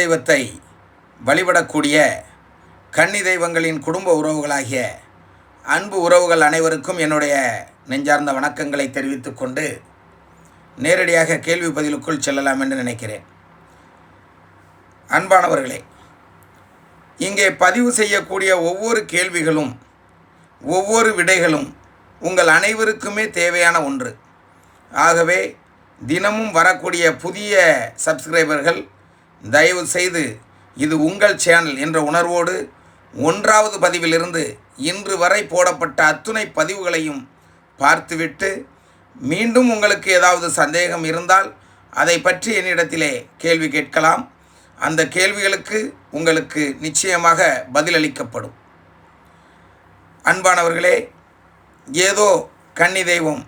தெய்வத்தை வழிபடக்கூடிய கன்னி தெய்வங்களின் குடும்ப உறவுகளாகிய அன்பு உறவுகள் அனைவருக்கும் என்னுடைய நெஞ்சார்ந்த வணக்கங்களை தெரிவித்துக் கொண்டு நேரடியாக கேள்வி பதிலுக்குள் செல்லலாம் என்று நினைக்கிறேன். அன்பானவர்களே, இங்கே பதிவு செய்யக்கூடிய ஒவ்வொரு கேள்விகளும் ஒவ்வொரு விடைகளும் உங்கள் அனைவருக்குமே தேவையான ஒன்று. ஆகவே தினமும் வரக்கூடிய புதிய சப்ஸ்கிரைபர்கள் தயவு செய்து இது உங்கள் சேனல் என்ற உணர்வோடு 1வது பதிவிலிருந்து இன்று வரை போடப்பட்ட அத்துணை பதிவுகளையும் பார்த்துவிட்டு மீண்டும் உங்களுக்கு ஏதாவது சந்தேகம் இருந்தால் அதை பற்றி என்னிடத்திலே கேள்வி கேட்கலாம். அந்த கேள்விகளுக்கு உங்களுக்கு நிச்சயமாக பதிலளிக்கப்படும். அன்பானவர்களே, ஏதோ கன்னி தெய்வம்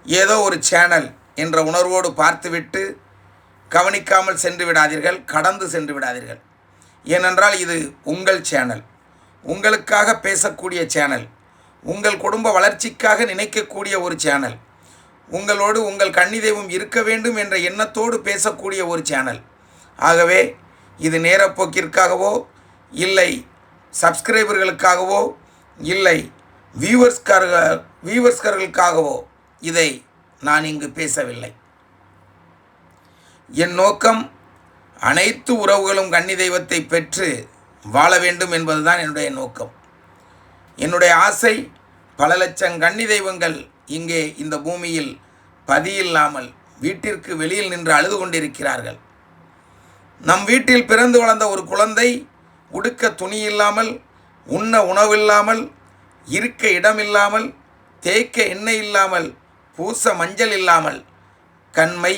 ஏதோ ஒரு சேனல் என்ற உணர்வோடு பார்த்துவிட்டு கவனிக்காமல் சென்று விடாதீர்கள், கடந்து சென்று விடாதீர்கள். ஏனென்றால் இது உங்கள் சேனல், உங்களுக்காக பேசக்கூடிய சேனல், உங்கள் குடும்ப வளர்ச்சிக்காக நினைக்கக்கூடிய ஒரு சேனல், உங்களோடு உங்கள் கன்னி தெய்வம் இருக்க வேண்டும் என்ற எண்ணத்தோடு பேசக்கூடிய ஒரு சேனல். ஆகவே இது நேரப்போக்கிற்காகவோ இல்லை சப்ஸ்கிரைபர்களுக்காகவோ இல்லை வியூவர்ஸ்களுக்காகவோ இதை நான் இங்கு பேசவில்லை. என் நோக்கம் அனைத்து உறவுகளும் கன்னி தெய்வத்தை பெற்று வாழ வேண்டும் என்பதுதான் என்னுடைய நோக்கம். என்னுடைய ஆசை பல லட்சம் கன்னி தெய்வங்கள் இங்கே இந்த பூமியில் பதியில்லாமல் வீட்டிற்கு வெளியில் நின்று அழுது கொண்டிருக்கிறார்கள். நம் வீட்டில் பிறந்து வளர்ந்த ஒரு குழந்தை உடுக்க துணி இல்லாமல், உண்ண உணவில்லாமல், இருக்க இடமில்லாமல், தேய்க்க எண்ணெய் இல்லாமல், பூச மஞ்சள் இல்லாமல், கண்மை,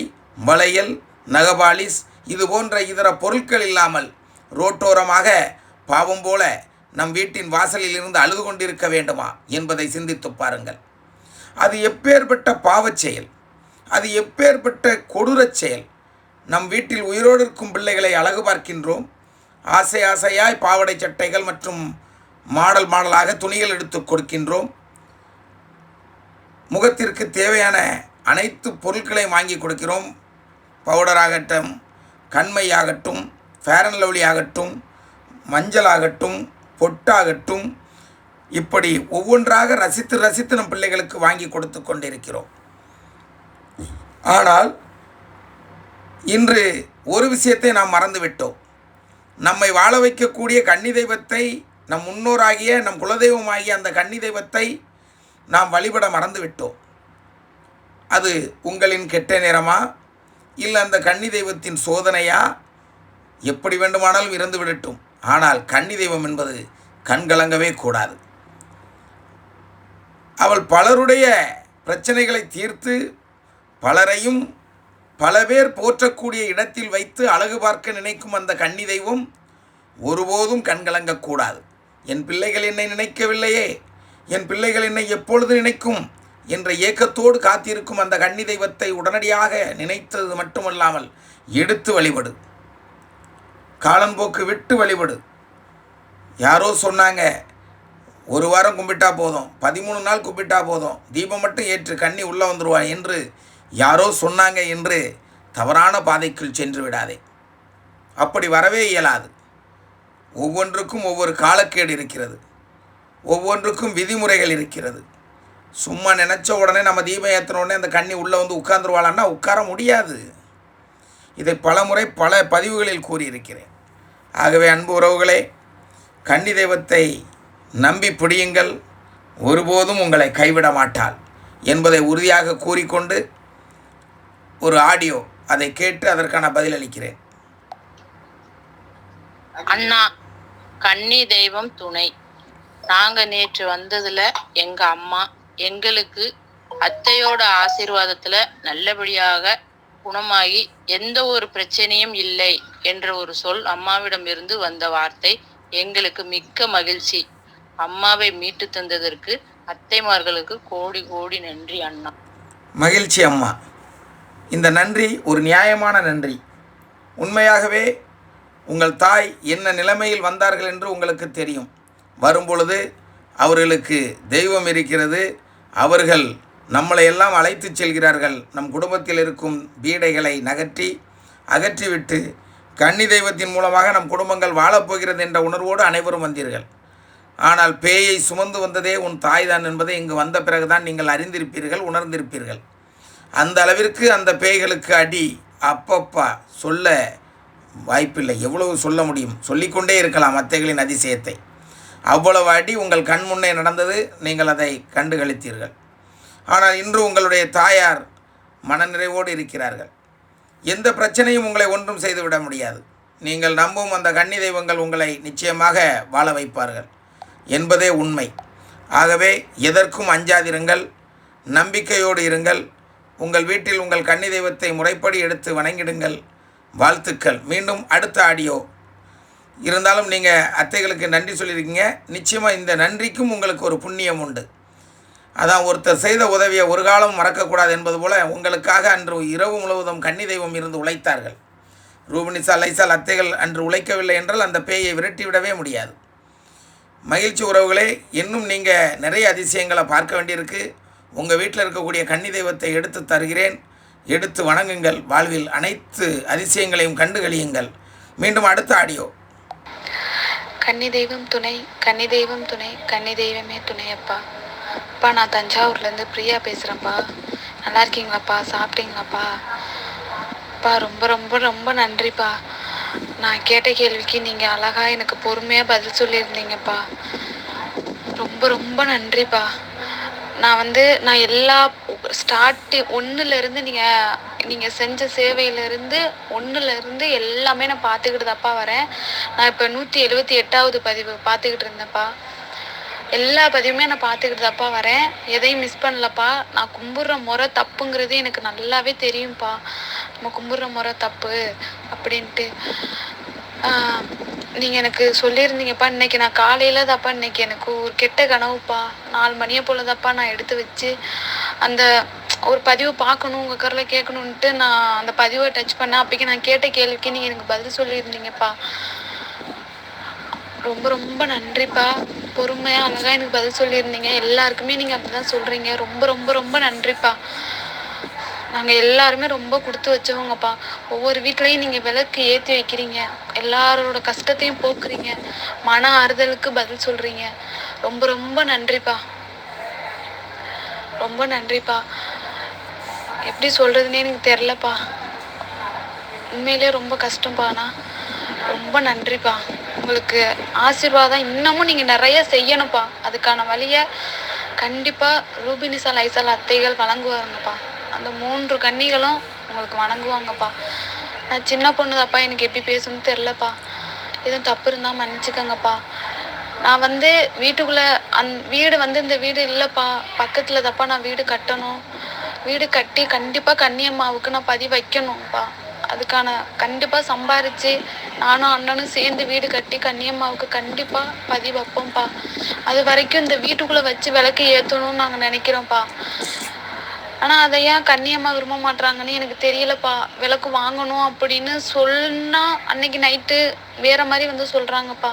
வளையல், நகபாலிஸ் இது போன்ற இதர பொருட்கள் இல்லாமல் ரோட்டோரமாக பாவம் போல நம் வீட்டின் வாசலில் இருந்து அழுது கொண்டிருக்க வேண்டுமா என்பதை சிந்தித்து பாருங்கள். அது எப்பேற்பட்ட பாவச் செயல், அது எப்பேற்பட்ட கொடூரச் செயல். நம் வீட்டில் உயிரோடு இருக்கும் பிள்ளைகளை அழகு பார்க்கின்றோம். ஆசை ஆசையாய் பாவடை சட்டைகள் மற்றும் மாடலாக துணிகள் எடுத்து கொடுக்கின்றோம். முகத்திற்கு தேவையான அனைத்து பொருட்களையும் வாங்கி கொடுக்கிறோம். பவுடராகட்டும், கண்மையாகட்டும், ஃபேர் அண்ட் லவ்லி ஆகட்டும், மஞ்சள் ஆகட்டும், பொட்டாகட்டும், இப்படி ஒவ்வொன்றாக ரசித்து நம் பிள்ளைகளுக்கு வாங்கி கொடுத்து கொண்டிருக்கிறோம். ஆனால் இன்று ஒரு விஷயத்தை நாம் மறந்துவிட்டோம். நம்மை வாழ வைக்கக்கூடிய கன்னி தெய்வத்தை, நம் முன்னோராகிய நம் குலதெய்வமாகிய அந்த கன்னி தெய்வத்தை நாம் வழிபட மறந்துவிட்டோம். அது உங்களின் கெட்ட நேரமா இல்லை அந்த கன்னி தெய்வத்தின் சோதனையா? எப்படி வேண்டுமானாலும் இருந்து விடட்டும். ஆனால் கன்னி தெய்வம் என்பது கண்கலங்கவே கூடாது. அவள் பலருடைய பிரச்சனைகளை தீர்த்து பலரையும் பல பேர் போற்றக்கூடிய இடத்தில் வைத்து அழகு பார்க்க நினைக்கும் அந்த கன்னி தெய்வம் ஒருபோதும் கண்கலங்கக்கூடாது. என் பிள்ளைகள் என்னை நினைக்கவில்லையே, என் பிள்ளைகள் என்னை எப்பொழுது நினைக்கும் என்ற ஏக்கத்தோடு காத்திருக்கும் அந்த கன்னி தெய்வத்தை உடனடியாக நினைத்தது மட்டுமல்லாமல் எடுத்து வழிபடு, காலம்போக்கு விட்டு வழிபடு. யாரோ சொன்னாங்க, 1 வாரம் கும்பிட்டா போதும், 13 நாள் கும்பிட்டா போதும், தீபம் மட்டும் ஏற்று கன்னி உள்ளே வந்துடுவா என்று யாரோ சொன்னாங்க என்று தவறான பாதைக்குள் சென்று விடாதே. அப்படி வரவே இயலாது. ஒவ்வொன்றுக்கும் ஒவ்வொரு காலக்கேடு இருக்கிறது, ஒவ்வொன்றுக்கும் விதிமுறைகள் இருக்கிறது. சும்மா நினச்ச உடனே நம்ம தீபம் ஏற்றின உடனே அந்த கன்னி உள்ளே வந்து உட்கார்ந்துருவாளான்னா உட்கார முடியாது. இதை பலமுறை பல பதிவுகளில் கூறியிருக்கிறேன். ஆகவே அன்பு உறவுகளே, கன்னி தெய்வத்தை நம்பி பிடியுங்கள், ஒருபோதும் உங்களை கைவிட மாட்டாள் என்பதை உறுதியாக கூறிக்கொண்டு ஒரு ஆடியோ அதை கேட்டு அதற்கான பதிலளிக்கிறேன். அண்ணா, கன்னி தெய்வம் துணை. நாங்க நேற்று வந்ததுல எங்க அம்மா எங்களுக்கு அத்தையோட ஆசீர்வாதத்துல நல்லபடியாக குணமாகி எந்த ஒரு பிரச்சனையும் இல்லை என்ற ஒரு சொல் அம்மாவிடம் இருந்து வந்த வார்த்தை எங்களுக்கு மிக்க மகிழ்ச்சி. அம்மாவை மீட்டு தந்ததற்கு அத்தைமார்களுக்கு கோடி கோடி நன்றி அண்ணா. மகிழ்ச்சி அம்மா. இந்த நன்றி ஒரு நியாயமான நன்றி. உண்மையாகவே உங்கள் தாய் என்ன நிலைமையில் வந்தார்கள் என்று உங்களுக்கு தெரியும். வரும்பொழுது அவர்களுக்கு தெய்வம் இருக்கிறது, அவர்கள் நம்மளை எல்லாம் அழைத்து செல்கிறார்கள். நம் குடும்பத்தில் இருக்கும் பீடைகளை அகற்றிவிட்டு கன்னி தெய்வத்தின் மூலமாக நம் குடும்பங்கள் வாழப்போகிறது என்ற உணர்வோடு அனைவரும் வந்தீர்கள். ஆனால் பேயை சுமந்து வந்ததே உன் தாய்தான் என்பதை இங்கு வந்த பிறகுதான் நீங்கள் அறிந்திருப்பீர்கள், உணர்ந்திருப்பீர்கள். அந்த அளவிற்கு அந்த பேய்களுக்கு அடி அப்பப்பா சொல்ல வாய்ப்பில்லை. எவ்வளவு சொல்ல முடியும்? சொல்லிக்கொண்டே இருக்கலாம் அத்தைகளின் அதிசயத்தை. அவ்வளவு அடி உங்கள் கண் முன்னே நடந்தது, நீங்கள் அதை கண்டுகளித்தீர்கள். ஆனால் இன்று உங்களுடைய தாயார் மனநிறைவோடு இருக்கிறார்கள். எந்த பிரச்சனையும் உங்களை ஒன்றும் செய்துவிட முடியாது. நீங்கள் நம்பும் அந்த கன்னி தெய்வங்கள் உங்களை நிச்சயமாக வாழ வைப்பார்கள் என்பதே உண்மை. ஆகவே எதற்கும் அஞ்சாதிருங்கள், நம்பிக்கையோடு இருங்கள். உங்கள் வீட்டில் உங்கள் கன்னி தெய்வத்தை முறைப்படி எடுத்து வணங்கிடுங்கள். வாழ்த்துக்கள். மீண்டும் அடுத்த ஆடியோ இருந்தாலும் நீங்கள் அத்தைகளுக்கு நன்றி சொல்லியிருக்கீங்க. நிச்சயமாக இந்த நன்றிக்கும் உங்களுக்கு ஒரு புண்ணியம் உண்டு. அதான் ஒருத்தர் செய்த உதவியை ஒரு காலம் மறக்கக்கூடாது என்பது போல் உங்களுக்காக அன்று இரவு முழுவதும் கன்னி தெய்வம் இருந்து உழைத்தார்கள். ரூபினிசா, லைசால் அத்தைகள் அன்று உழைக்கவில்லை என்றால் அந்த பேயை விரட்டிவிடவே முடியாது. மகிழ்ச்சி உறவுகளே, இன்னும் நீங்கள் நிறைய அதிசயங்களை பார்க்க வேண்டியிருக்கு. உங்கள் வீட்டில் இருக்கக்கூடிய கன்னி தெய்வத்தை எடுத்து தருகிறேன். எடுத்து வணங்குங்கள். வாழ்வில் அனைத்து அதிசயங்களையும் கண்டு கழியுங்கள். மீண்டும் அடுத்த ஆடியோ. கன்னி தெய்வம் துணை, கன்னி தெய்வம் துணை, கன்னி தெய்வமே துணையப்பா. அப்பா, நான் தஞ்சாவூர்லேருந்து பிரியா பேசுகிறேன்ப்பா. நல்லா இருக்கீங்களாப்பா? சாப்பிட்டீங்களாப்பா? அப்பா, ரொம்ப ரொம்ப ரொம்ப நன்றிப்பா. நான் கேட்ட கேள்விக்கு நீங்கள் அழகாக எனக்கு பொறுமையாக பதில் சொல்லியிருந்தீங்கப்பா. ரொம்ப ரொம்ப நன்றிப்பா. நான் எல்லா ஒன்றுலேருந்து நீங்கள் செஞ்ச சேவையிலேருந்து ஒன்றுலேருந்து எல்லாமே நான் பார்த்துக்கிட்டு தான்ப்பா வரேன். நான் இப்போ 178வது பதிவு பார்த்துக்கிட்டு இருந்தேன்ப்பா. எல்லா பதிவுமே நான் பார்த்துக்கிட்டு தான்ப்பா வரேன். எதையும் மிஸ் பண்ணலப்பா. நான் கும்பிட்ற முறை தப்புங்கிறது எனக்கு நல்லாவே தெரியும்ப்பா. நம்ம கும்பிட்ற முறை தப்பு அப்படின்ட்டு நீங்கள் எனக்கு சொல்லியிருந்தீங்கப்பா. இன்றைக்கி நான் காலையில் தான்ப்பா, இன்றைக்கி எனக்கு ஒரு கெட்ட கனவுப்பா. 4 மணியை போல் தான்ப்பா நான் எடுத்து வச்சு அந்த ஒரு பதிவு பார்க்கணும், உங்கள் கரில் கேட்கணுன்ட்டு நான் அந்த பதிவை டச் பண்ணேன். அப்போக்கி நான் கேட்ட கேள்விக்கு நீங்கள் எனக்கு பதில் சொல்லியிருந்தீங்கப்பா. ரொம்ப ரொம்ப நன்றிப்பா. பொறுமையாக அழகாக எனக்கு பதில் சொல்லியிருந்தீங்க. எல்லாருக்குமே நீங்கள் அப்படி தான் சொல்கிறீங்க. ரொம்ப ரொம்ப ரொம்ப நன்றிப்பா. நாங்கள் எல்லாருமே ரொம்ப கொடுத்து வச்சவங்கப்பா. ஒவ்வொரு வீட்லேயும் நீங்கள் விளக்கு ஏற்றி வைக்கிறீங்க, எல்லாரோட கஷ்டத்தையும் போக்குறீங்க, மன ஆறுதலுக்கு பதில் சொல்கிறீங்க. ரொம்ப ரொம்ப நன்றிப்பா. ரொம்ப நன்றிப்பா. எப்படி சொல்கிறதுனே எனக்கு தெரிலப்பா. உண்மையிலே ரொம்ப கஷ்டம்ப்பா. ஆனால் ரொம்ப நன்றிப்பா. உங்களுக்கு ஆசீர்வாதம் இன்னமும் நீங்கள் நிறைய செய்யணும்ப்பா. அதுக்கான வழியை கண்டிப்பாக ரூபினிசா, லைசால் அத்தைகள் வழங்குவாங்கப்பா. அந்த 3 கன்னிகளும் உங்களுக்கு வணங்குவாங்கப்பா. நான் சின்ன பொண்ணு தான்ப்பா, எனக்கு எப்படி பேசணும்னு தெரிலப்பா. எதுவும் தப்பு இருந்தால் மன்னிச்சுக்கோங்கப்பா. நான் வீட்டுக்குள்ளே வீடு இந்த வீடு இல்லைப்பா, பக்கத்தில் தான்ப்பா நான் வீடு கட்டணும். வீடு கட்டி கண்டிப்பாக கன்னியம்மாவுக்கு நான் பதிவு வைக்கணும்ப்பா. அதுக்கான கண்டிப்பாக சம்பாரித்து நானும் அண்ணனும் சேர்ந்து வீடு கட்டி கன்னியம்மாவுக்கு கண்டிப்பாக பதிவு வைப்போம்ப்பா. அது வரைக்கும் இந்த வீட்டுக்குள்ளே வச்சு விளக்கு ஏற்றணும்னு நாங்கள் நினைக்கிறோம்ப்பா. ஆனால் அதை ஏன் கன்னியம்மா விரும்ப மாட்றாங்கன்னு எனக்கு தெரியலப்பா. விளக்கு வாங்கணும் அப்படின்னு சொன்னால் அன்னைக்கு நைட்டு வேறு மாதிரி சொல்கிறாங்கப்பா.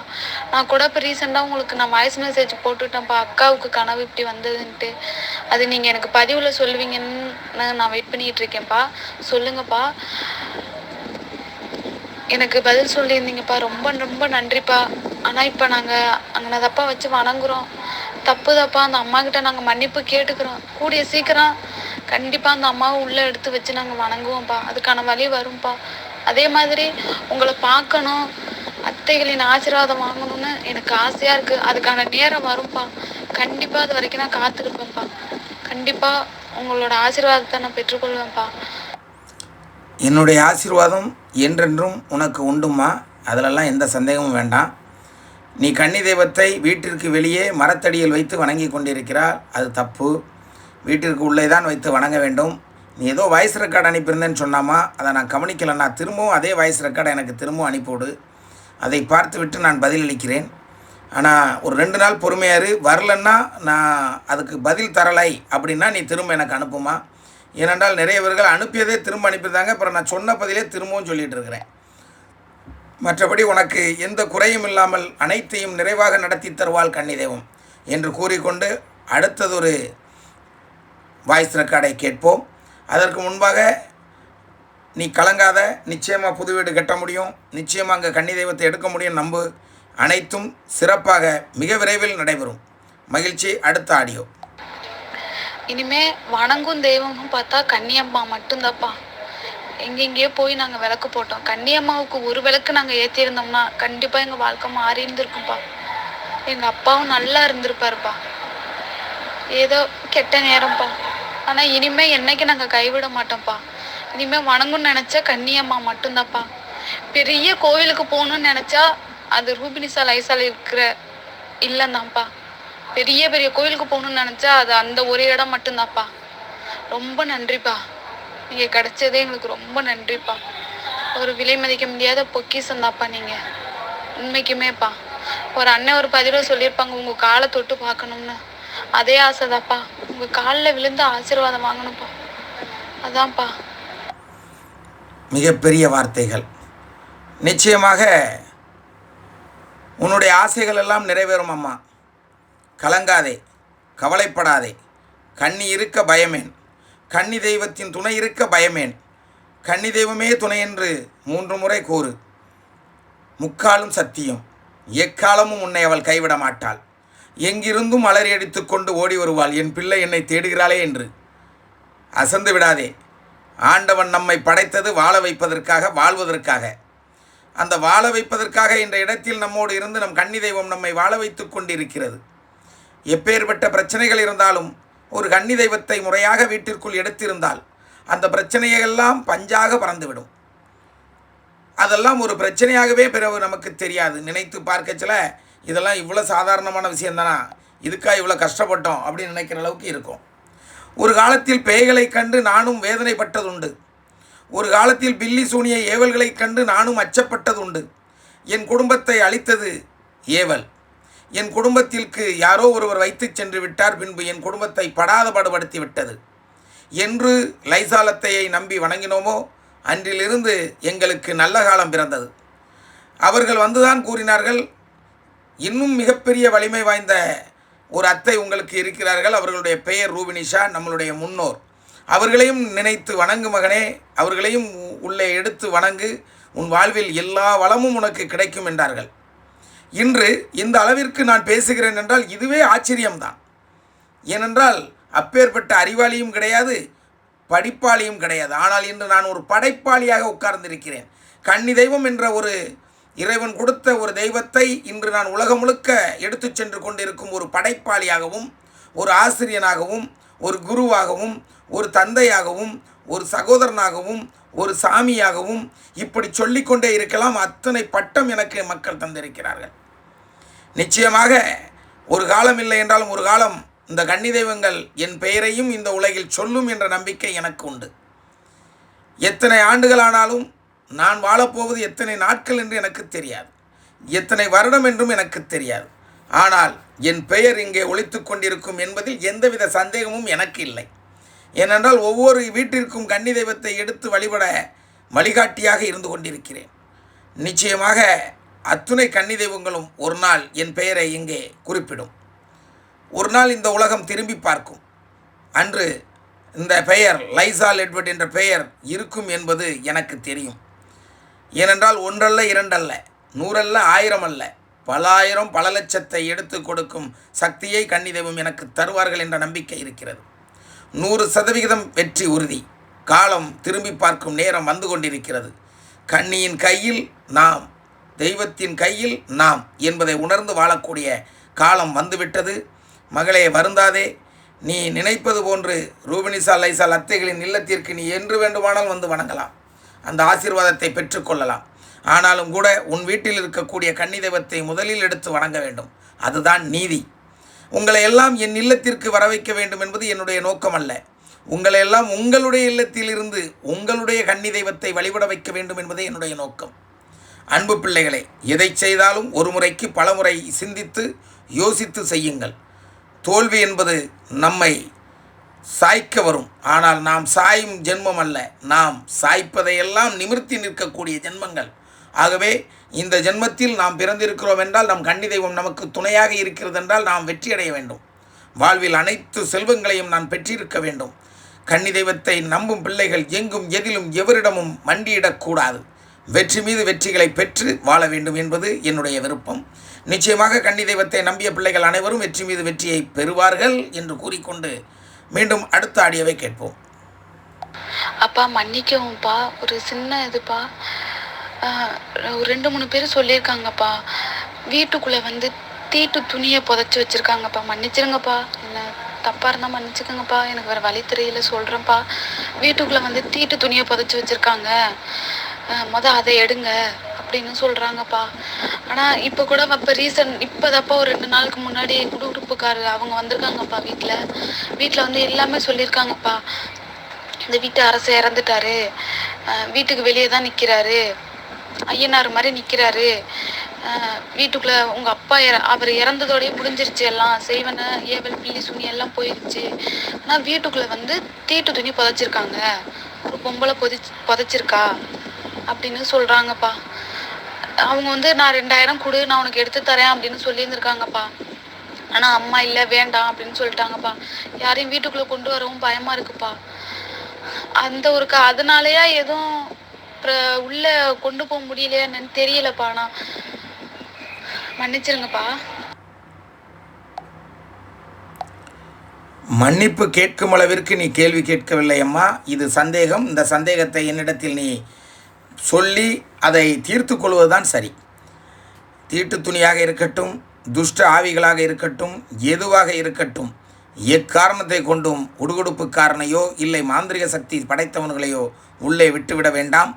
நான் கூட இப்போ ரீசெண்டாக உங்களுக்கு நான் வாய்ஸ் மெசேஜ் போட்டுவிட்டேன்ப்பா, அக்காவுக்கு கனவு இப்படி வந்ததுன்ட்டு. அது நீங்கள் எனக்கு பதிவில் சொல்லுவீங்கன்னு நான் வெயிட் பண்ணிகிட்டு இருக்கேன்ப்பா. சொல்லுங்கப்பா. எனக்கு பதில் சொல்லியிருந்தீங்கப்பா. ரொம்ப ரொம்ப நன்றிப்பா. ஆனால் இப்போ நாங்கள் அங்கே தப்பா வச்சு வணங்குறோம். தப்பு தப்பா அந்த அம்மாக்கிட்ட நாங்கள் மன்னிப்பு கேட்டுக்கிறோம். கூடிய சீக்கிரம் கண்டிப்பாக அந்த அம்மாவை உள்ளே எடுத்து வச்சு நாங்கள் வணங்குவோம்ப்பா. அதுக்கான வழி வரும்ப்பா. அதே மாதிரி உங்களை பார்க்கணும், அத்தைகளின் ஆசீர்வாதம் வாங்கணும்னு எனக்கு ஆசையாக இருக்குது. அதுக்கான நேரம் வரும்ப்பா. கண்டிப்பாக அது வரைக்கும் நான் காத்திருப்பேன்ப்பா. கண்டிப்பாக உங்களோட ஆசீர்வாதத்தை நான் பெற்றுக்கொள்வேன்ப்பா. என்னுடைய ஆசீர்வாதம் என்றென்றும் உனக்கு உண்டுமா, அதிலெல்லாம் எந்த சந்தேகமும் வேண்டாம். நீ கன்னி தெய்வத்தை வீட்டிற்கு வெளியே மரத்தடியில் வைத்து வணங்கி கொண்டிருக்கிறார், அது தப்பு. வீட்டிற்கு உள்ளே தான் வைத்து வணங்க வேண்டும். நீ ஏதோ வாய்ஸ் ரெக்கார்டு அனுப்பியிருந்தேன்னு சொன்னாமா, அதை நான் கவனிக்கலைன்னா திரும்பவும் அதே வாய்ஸ் ரெக்கார்டை எனக்கு திரும்பவும் அனுப்பிவிடு. அதை பார்த்து விட்டு நான் பதிலளிக்கிறேன். ஆனால் ஒரு 2 நாள் பொறுமையாரு. வரலன்னா நான் அதுக்கு பதில் தரலை அப்படின்னா நீ திரும்ப எனக்கு அனுப்புமா. ஏனென்றால் நிறையவர்கள் அனுப்பியதே திரும்ப அனுப்பியிருந்தாங்க. அப்புறம் நான் சொன்ன பதிலே திரும்பவும் சொல்லிகிட்டு இருக்கிறேன். மற்றபடி உனக்கு எந்த குறையும் இல்லாமல் அனைத்தையும் நிறைவாக நடத்தி தருவாள் கன்னி தெய்வம் என்று கூறிக்கொண்டு அடுத்ததொரு வாய்ஸ் ரெக்கார்டை கேட்போம். அதற்கு முன்பாக நீ கலங்காத, நிச்சயமாக புது வீடு கட்ட முடியும், நிச்சயமாக அங்கே கன்னி தெய்வத்தை எடுக்க முடியும், நம்பு. அனைத்தும் சிறப்பாக மிக விரைவில் நடைபெறும். மகிழ்ச்சி. அடுத்த ஆடியோ. இனிமே வணங்கும் தெய்வமும் பார்த்தா கன்னியம்மா மட்டும்தான்ப்பா. எங்கெங்கேயோ போய் நாங்கள் விளக்கு போட்டோம். கன்னியம்மாவுக்கு ஒரு விளக்கு நாங்கள் ஏற்றிருந்தோம்னா கண்டிப்பாக எங்கள் வாழ்க்கை மாறி இருந்திருக்கும்ப்பா. எங்கள் அப்பாவும் நல்லா இருந்திருப்பாருப்பா. ஏதோ கெட்ட நேரம்ப்பா. ஆனால் இனிமேல் என்னைக்கு நாங்கள் கைவிட மாட்டோம்ப்பா. இனிமேல் வணங்கும்னு நினச்சா கன்னியம்மா மட்டும்தான்ப்பா. பெரிய கோவிலுக்கு போகணுன்னு நினச்சா அது ரூபினிசா லைசால் இருக்கிற இல்லைந்தான்ப்பா. பெரிய பெரிய கோவிலுக்கு போகணுன்னு நினச்சா அது அந்த ஒரு இடம் மட்டும்தான்ப்பா. ரொம்ப நன்றிப்பா. நீங்கள் கிடைச்சதே எங்களுக்கு ரொம்ப நன்றிப்பா. ஒரு விலை மதிக்க முடியாத பொக்கிசந்தாப்பா நீங்கள். உண்மைக்குமேப்பா. ஒரு அண்ணன் ஒரு பதிவில் சொல்லியிருப்பாங்க, உங்கள் காலை தொட்டு பார்க்கணும்னு. அதே ஆசைதாப்பா. உங்கள் காலில் விழுந்து ஆசீர்வாதம் வாங்கணும்ப்பா. அதான்ப்பா. மிகப்பெரிய வார்த்தைகள். நிச்சயமாக உன்னுடைய ஆசைகள் எல்லாம் நிறைவேறும் அம்மா. கலங்காதே, கவலைப்படாதே. கன்னி இருக்க பயமேன், கன்னி தெய்வத்தின் துணை இருக்க பயமேன். கன்னி தெய்வமே துணை என்று 3 முறை கூறு. முக்காலும் சத்தியம். எக்காலமும் உன்னை அவள் கைவிட மாட்டாள். எங்கிருந்தும் அலறி அடித்து கொண்டு ஓடி வருவாள், என் பிள்ளை என்னை தேடுகிறாளே என்று. அசந்து விடாதே. ஆண்டவன் நம்மை படைத்தது வாழ வைப்பதற்காக, வாழ்வதற்காக. அந்த வாழ வைப்பதற்காக என்ற இடத்தில் நம்மோடு இருந்து நம் கன்னி தெய்வம் நம்மை வாழ வைத்து கொண்டிருக்கிறது. எப்பேற்பட்ட பிரச்சனைகள் இருந்தாலும் ஒரு கன்னி தெய்வத்தை முறையாக வீட்டிற்குள் எடுத்திருந்தால் அந்த பிரச்சனையெல்லாம் பஞ்சாக பறந்துவிடும். அதெல்லாம் ஒரு பிரச்சனையாகவே பிறகு நமக்கு தெரியாது. நினைத்து பார்க்கச்சில இதெல்லாம் இவ்வளோ சாதாரணமான விஷயந்தானா, இதுக்கா இவ்வளோ கஷ்டப்பட்டோம் அப்படின்னு நினைக்கிற அளவுக்கு இருக்கும். ஒரு காலத்தில் பேய்களை கண்டு நானும் வேதனைப்பட்டதுண்டு. ஒரு காலத்தில் பில்லி சூனிய ஏவல்களை கண்டு நானும் அச்சப்பட்டதுண்டு. என் குடும்பத்தை அழித்தது ஏவல். என் குடும்பத்திற்கு யாரோ ஒருவர் வைத்து சென்று விட்டார், பின்பு என் குடும்பத்தை படாத பாடுபடுத்தி விட்டது என்று லைசாலத்தையை நம்பி வணங்கினோமோ அன்றிலிருந்து எங்களுக்கு நல்ல காலம் பிறந்தது. அவர்கள் வந்துதான் கூறினார்கள், இன்னும் மிகப்பெரிய வலிமை வாய்ந்த ஒரு அத்தை உங்களுக்கு இருக்கிறார்கள், அவர்களுடைய பெயர் ரூபினிஷா, நம்மளுடைய முன்னோர். அவர்களையும் நினைத்து வணங்கு மகனே, அவர்களையும் உள்ளே எடுத்து வணங்கு, உன் வாழ்வில் எல்லா வளமும் உனக்கு கிடைக்கும் என்றார்கள். இன்று இந்த அளவிற்கு நான் பேசுகிறேன் என்றால் இதுவே ஆச்சரியம்தான். ஏனென்றால் அப்பேற்பட்ட அறிவாளியும் கிடையாது, படிப்பாளியும் கிடையாது. ஆனால் இன்று நான் ஒரு படைப்பாளியாக உட்கார்ந்திருக்கிறேன். கன்னி தெய்வம் என்ற ஒரு இறைவன் கொடுத்த ஒரு தெய்வத்தை இன்று நான் உலகம் முழுக்க எடுத்து சென்று கொண்டிருக்கும் ஒரு படைப்பாளியாகவும், ஒரு ஆசிரியனாகவும், ஒரு குருவாகவும், ஒரு தந்தையாகவும், ஒரு சகோதரனாகவும், ஒரு சாமியாகவும் இப்படி சொல்லிக்கொண்டே இருக்கலாம். அத்தனை பட்டம் எனக்கு மக்கள் தந்திருக்கிறார்கள். நிச்சயமாக ஒரு காலம் இல்லை என்றாலும் ஒரு காலம் இந்த கன்னி தெய்வங்கள் என் பெயரையும் இந்த உலகில் சொல்லும் என்ற நம்பிக்கை எனக்கு உண்டு. எத்தனை ஆண்டுகளானாலும் நான் வாழப்போவது எத்தனை நாட்கள் என்று எனக்கு தெரியாது, எத்தனை வருடம் என்றும் எனக்கு தெரியாது. ஆனால் என் பெயர் இங்கே ஒலித்து கொண்டிருக்கும் என்பதில் எந்தவித சந்தேகமும் எனக்கு இல்லை. ஏனென்றால் ஒவ்வொரு வீட்டிற்கும் கன்னி தெய்வத்தை எடுத்து வழிபட வழிகாட்டியாக இருந்து கொண்டிருக்கிறேன். நிச்சயமாக அத்துணை கன்னி தெய்வங்களும் ஒரு நாள் என் பெயரை இங்கே குறிப்பிடும். ஒரு நாள் இந்த உலகம் திரும்பி பார்க்கும். அன்று இந்த பெயர் லைசால் எட்வர்ட் என்ற பெயர் இருக்கும் என்பது எனக்கு தெரியும். ஏனென்றால் ஒன்றல்ல, இரண்டல்ல, 100 அல்ல, 1000 அல்ல, பல ஆயிரம், பல லட்சத்தை எடுத்து கொடுக்கும் சக்தியை கன்னி தெய்வம் எனக்கு தருவார்கள் என்ற நம்பிக்கை இருக்கிறது. 100% வெற்றி உறுதி. காலம் திரும்பி பார்க்கும் நேரம் வந்து கொண்டிருக்கிறது. கன்னியின் கையில் நாம், தெய்வத்தின் கையில் நாம் என்பதை உணர்ந்து வாழக்கூடிய காலம் வந்துவிட்டது. மகளே, வருந்தாதே. நீ நினைப்பது போன்று ரூபினிசா லைசால் அத்தைகளின் இல்லத்திற்கு நீ என்று வேண்டுமானால் வந்து வணங்கலாம், அந்த ஆசீர்வாதத்தை பெற்றுக்கொள்ளலாம். ஆனாலும் கூட உன் வீட்டில் இருக்கக்கூடிய கன்னி தெய்வத்தை முதலில் எடுத்து வணங்க வேண்டும். அதுதான் நீதி. உங்களை எல்லாம் என் இல்லத்திற்கு வர வைக்க வேண்டும் என்பது என்னுடைய நோக்கம் அல்ல. உங்களை எல்லாம் உங்களுடைய இல்லத்தில் இருந்து உங்களுடைய கன்னி தெய்வத்தை வழிபட வைக்க வேண்டும் என்பதே என்னுடைய நோக்கம். அன்பு பிள்ளைகளை, எதை செய்தாலும் ஒரு முறைக்கு பல முறை சிந்தித்து யோசித்து செய்யுங்கள். தோல்வி என்பது நம்மை சாய்க்க வரும். ஆனால் நாம் சாயும் ஜென்மம் அல்ல, நாம் சாய்ப்பதையெல்லாம் நிமிர்த்தி நிற்கக்கூடிய ஜென்மங்கள். ஆகவே இந்த ஜென்மத்தில் நாம் பிறந்திருக்கிறோம் என்றால், நம் கன்னி தெய்வம் நமக்கு துணையாக இருக்கிறது என்றால் நாம் வெற்றியடைய வேண்டும். வாழ்வில் அனைத்து செல்வங்களையும் நான் பெற்றிருக்க வேண்டும். கன்னி தெய்வத்தை நம்பும் பிள்ளைகள் எங்கும் எதிலும் எவரிடமும் மண்டியிடக்கூடாது. வெற்றி மீது வெற்றிகளை பெற்று வாழ வேண்டும் என்பது என்னுடைய விருப்பம். நிச்சயமாக கன்னி தெய்வத்தை நம்பிய பிள்ளைகள் அனைவரும் வெற்றி மீது வெற்றியை பெறுவார்கள் என்று கூறிக்கொண்டு மீண்டும் அடுத்த ஆடியோவை கேட்போம். அப்பா மன்னிக்கவும்ப்பா, ஒரு சின்ன இதுப்பா. ஒரு 2-3 பேர் சொல்லியிருக்காங்கப்பா, வீட்டுக்குள்ளே வந்து தீட்டு துணியை புதைச்சி வச்சுருக்காங்கப்பா. மன்னிச்சிருங்கப்பா, என்ன தப்பாக இருந்தால் மன்னிச்சுக்கோங்கப்பா. எனக்கு வேறு வழி தெரியல, சொல்கிறேன்ப்பா. வீட்டுக்குள்ளே வந்து தீட்டு துணியை புதைச்சி வச்சுருக்காங்க, அதை எடுங்க அப்படின்னு சொல்கிறாங்கப்பா. ஆனால் இப்போ கூட இப்போதாப்பா ஒரு 2 நாளுக்கு முன்னாடி குடுகுடுப்புக்காரர் அவங்க வந்திருக்காங்கப்பா. வீட்டில் வந்து எல்லாமே சொல்லியிருக்காங்கப்பா. இந்த வீட்டு அரசு இறந்துட்டாரு, வீட்டுக்கு வெளியே தான் நிற்கிறாரு, ஐயனார் மாதிரி நிற்கிறாரு, வீட்டுக்குள்ளே உங்கள் அப்பா அவர் இறந்ததோடய முடிஞ்சிருச்சு, எல்லாம் செய்வன ஏவல் பில்லி சுனி எல்லாம் போயிடுச்சு. ஆனால் வீட்டுக்குள்ளே வந்து தீட்டு துணி புதைச்சிருக்காங்க, ஒரு பொம்பளை புதைச்சிருக்கா அப்படின்னு சொல்கிறாங்கப்பா. அவங்க வந்து நான் 2000 கொடு, நான் உனக்கு எடுத்து தரேன் அப்படின்னு சொல்லியிருந்துருக்காங்கப்பா. ஆனால் அம்மா இல்லை வேண்டாம் அப்படின்னு சொல்லிட்டாங்கப்பா. யாரையும் வீட்டுக்குள்ளே கொண்டு வரவும் பயமாக இருக்குப்பா. அந்த அதனாலயா எதுவும் உள்ள கொண்டு போக முடியலையா என்னன்னு தெரியலப்பா. நான் மன்னிச்சிருங்கப்பா. மன்னிப்பு கேட்கும் அளவிற்கு நீ கேள்வி கேட்கவில்லை அம்மா. இது சந்தேகம். இந்த சந்தேகத்தை என்னிடத்தில் நீ சொல்லி அதை தீர்த்து கொள்வதுதான் சரி. தீட்டு துணியாக இருக்கட்டும், துஷ்ட ஆவிகளாக இருக்கட்டும், எதுவாக இருக்கட்டும், எக்காரணத்தை கொண்டும் உடுகுடுப்புக்காரனையோ இல்லை மாந்திரிக சக்தி படைத்தவர்களையோ உள்ளே விட்டுவிட வேண்டாம்.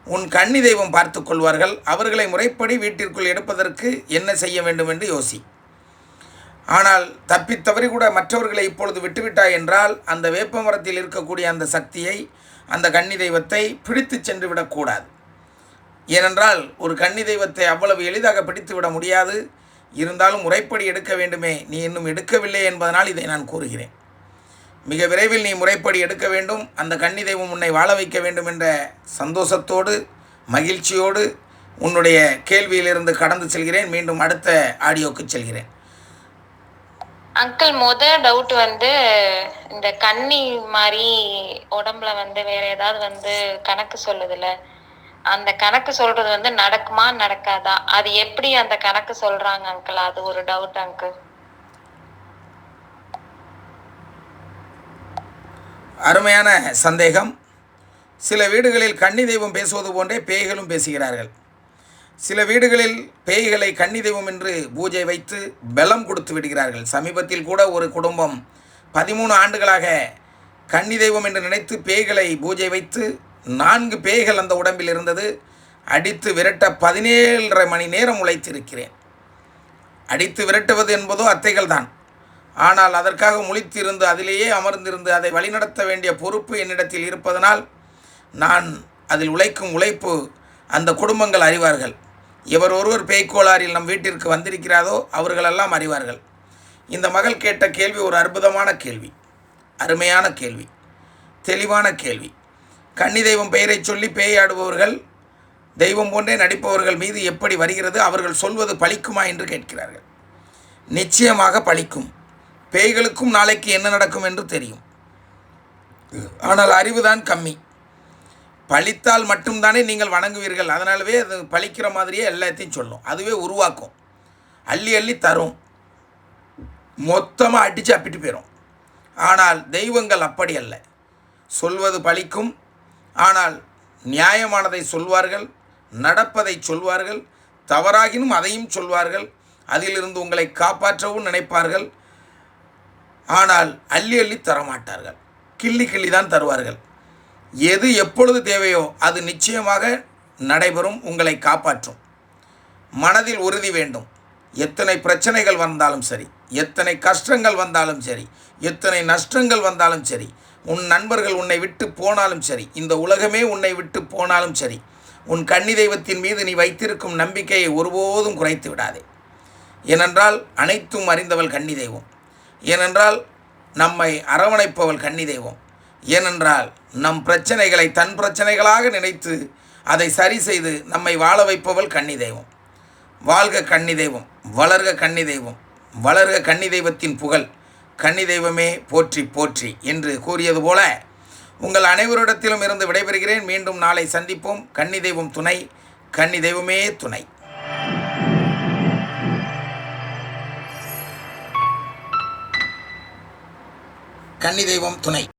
உன் கன்னி தெய்வம் பார்த்து கொள்வார்கள். அவர்களை முறைப்படி வீட்டிற்குள் எடுப்பதற்கு என்ன செய்ய வேண்டும் என்று யோசி. ஆனால் தப்பித்தவறி கூட மற்றவர்களை இப்பொழுது விட்டுவிட்டாய் என்றால் அந்த வேப்ப மரத்தில் இருக்கக்கூடிய அந்த சக்தியை, அந்த கன்னி தெய்வத்தை பிடித்து சென்று விடக்கூடாது. ஏனென்றால் ஒரு கன்னி தெய்வத்தை அவ்வளவு எளிதாக பிடித்து விட முடியாது. இருந்தாலும் முறைப்படி எடுக்க வேண்டுமே, நீ இன்னும் எடுக்கவில்லை என்பதனால் இதை நான் கூறுகிறேன். மிக விரைவில் நீ முறைப்படி எடுக்க வேண்டும். அந்த கன்னி தெய்வம் உன்னை வாழ வைக்க வேண்டும் என்ற சந்தோஷத்தோடு மகிழ்ச்சியோடு உன்னுடைய கேள்வியிலிருந்து கடந்து செல்கிறேன். மீண்டும் அடுத்த ஆடியோக்கு செல்கிறேன். அங்கிள், டவுட் வந்து இந்த கன்னி மாதிரி உடம்புல வந்து வேற ஏதாவது வந்து கணக்கு சொல்லுதுல, அந்த கணக்கு சொல்றது வந்து நடக்குமா நடக்காதா? அது எப்படி அந்த கணக்கு சொல்றாங்க அங்கிள்? அது ஒரு டவுட் அங்கிள். அருமையான சந்தேகம். சில வீடுகளில் கன்னி தெய்வம் பேசுவது போன்றே பேய்களும் பேசுகிறார்கள். சில வீடுகளில் பேய்களை கன்னி தெய்வம் என்று பூஜை வைத்து பலம் கொடுத்து விடுகிறார்கள். சமீபத்தில் கூட ஒரு குடும்பம் 13 ஆண்டுகளாக கன்னி தெய்வம் என்று நினைத்து பேய்களை பூஜை வைத்து 4 பேய்கள் அந்த உடம்பில் இருந்தது. அடித்து விரட்ட 17.5 மணி நேரம் உழைத்திருக்கிறேன். அடித்து விரட்டுவது என்பதோ அத்தைகள் தான். ஆனால் அதற்காக முழித்திருந்து அதிலேயே அமர்ந்திருந்து அதை வழிநடத்த வேண்டிய பொறுப்பு என்னிடத்தில் இருப்பதனால் நான் அதில் உழைக்கும் உழைப்பு அந்த குடும்பங்கள் அறிவார்கள். எவர் ஒருவர் பேய்க்கோளாறில் நம் வீட்டிற்கு வந்திருக்கிறாரோ அவர்களெல்லாம் அறிவார்கள். இந்த மகள் கேட்ட கேள்வி ஒரு அற்புதமான கேள்வி, அருமையான கேள்வி, தெளிவான கேள்வி. கன்னி தெய்வம் பெயரை சொல்லி பேயாடுபவர்கள், தெய்வம் போன்றே நடிப்பவர்கள் மீது எப்படி வருகிறது? அவர்கள் சொல்வது பலிக்குமா என்று கேட்கிறார்கள். நிச்சயமாக பலிக்கும். பேய்களுக்கும் நாளைக்கு என்ன நடக்கும் என்று தெரியும். ஆனால் அறிவுதான் கம்மி. பழித்தால் மட்டும்தானே நீங்கள் வணங்குவீர்கள். அதனாலவே அது பழிக்கிற மாதிரியே எல்லாத்தையும் சொல்லும். அதுவே உருவாக்கும், அள்ளி அள்ளி தரும், மொத்தமாக அடித்து அப்பிட்டு போயிடும். ஆனால் தெய்வங்கள் அப்படி அல்ல. சொல்வது பழிக்கும். ஆனால் நியாயமானதை சொல்வார்கள், நடப்பதை சொல்வார்கள், தவறாகினும் அதையும் சொல்வார்கள். அதிலிருந்து உங்களை காப்பாற்றவும் நினைப்பார்கள். ஆனால் அள்ளி அள்ளி தரமாட்டார்கள், கிள்ளி கிள்ளி தான் தருவார்கள். எது எப்பொழுது தேவையோ அது நிச்சயமாக நடைபெறும், உங்களை காப்பாற்றும். மனதில் உறுதி வேண்டும். எத்தனை பிரச்சனைகள் வந்தாலும் சரி, எத்தனை கஷ்டங்கள் வந்தாலும் சரி, எத்தனை நஷ்டங்கள் வந்தாலும் சரி, உன் நண்பர்கள் உன்னை விட்டு போனாலும் சரி, இந்த உலகமே உன்னை விட்டு போனாலும் சரி, உன் கன்னி தெய்வத்தின் மீது நீ வைத்திருக்கும் நம்பிக்கையை ஒருபோதும் குறைத்து விடாதே. ஏனென்றால் அனைத்தும் அறிந்தவள் கன்னி தெய்வம். ஏனென்றால் நம்மை அரவணைப்பவள் கன்னி தெய்வம். ஏனென்றால் நம் பிரச்சனைகளை தன் பிரச்சனைகளாக நினைத்து அதை சரி செய்து நம்மை வாழ வைப்பவள் கன்னி தெய்வம். வாழ்க கன்னி தெய்வம், வளர்க கன்னி தெய்வம், வளர்க கன்னி தெய்வத்தின் புகழ். கன்னி தெய்வமே போற்றி போற்றி என்று கூறியது போல உங்கள் அனைவரிடத்திலும் இருந்து விடைபெறுகிறேன். மீண்டும் நாளை சந்திப்போம். கன்னி தெய்வம் துணை, கன்னி தெய்வமே துணை. கன்னி தெய்வம் துணை.